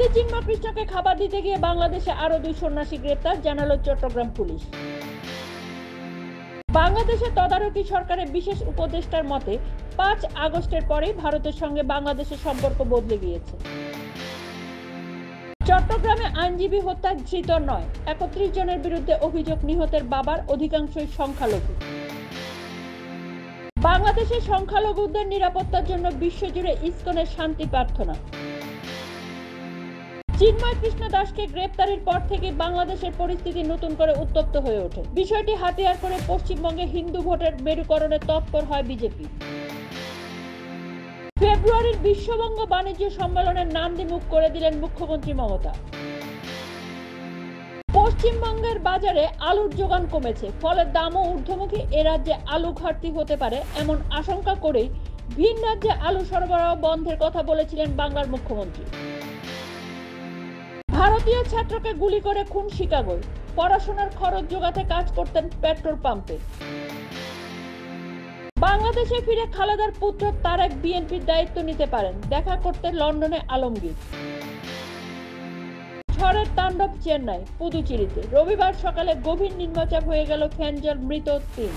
আইনজীবী চিন্ময় কৃষ্ণকে খাবার দিতে গিয়ে বাংলাদেশে আরো 2 সন্ন্যাসী গ্রেপ্তার, জানালো চট্টগ্রাম পুলিশ। বাংলাদেশের তদারকি সরকারের বিশেষ উপদেষ্টার মতে 5 আগস্টের পরেই ভারতের সঙ্গে বাংলাদেশের সম্পর্ক বদলে গিয়েছে। চট্টগ্রামে আইনজীবী হত্যায় ধৃত 31 জনের বিরুদ্ধে অভিযোগ, নিহতের বাবার অধিকাংশই সংখ্যালঘু। বাংলাদেশের সংখ্যালঘুদের নিরাপত্তার জন্য বিশ্বজুড়ে ইসকনের শান্তি প্রার্থনা। চিন্ময় কৃষ্ণ দাসকে গ্রেপ্তারের পর থেকে বাংলাদেশের পরিস্থিতি নতুন করে উত্তপ্ত হয়ে ওঠে। বিষয়টি হাতিয়ার করে পশ্চিমবঙ্গে হিন্দু ভোটের মেরুকরণে তৎপর হয় বিজেপি। ফেব্রুয়ারির বিশ্ববঙ্গ বাণিজ্য সম্মেলনের নাম মুখ করে দিলেন মুখ্যমন্ত্রী মমতা। পশ্চিমবঙ্গের বাজারে আলুর যোগান কমেছে, ফলে দামও ঊর্ধ্বমুখী। এ রাজ্যে আলু ঘাটতি হতে পারে এমন আশঙ্কা করেই ভিন রাজ্যে আলু সরবরাহ বন্ধের কথা বলেছিলেন বাংলার মুখ্যমন্ত্রী। ভারতীয় ছাত্রকে গুলি করে খুন শিকাগোয়, পড়াশোনার খরচ জোগাতে কাজ করতেন পেট্রোল পাম্পে। বাংলাদেশে ফিরে খালেদার পুত্র তারেক বিএনপির দায়িত্ব নিতে পারেন, দেখা করতে লন্ডনে আলমগীর। ঝড়ের তাণ্ডব চেন্নাই, পুদুচেরিতে রবিবার সকালে গভীর নিম্নচাপ হয়ে গেল ফ্যানজল, মৃত 3।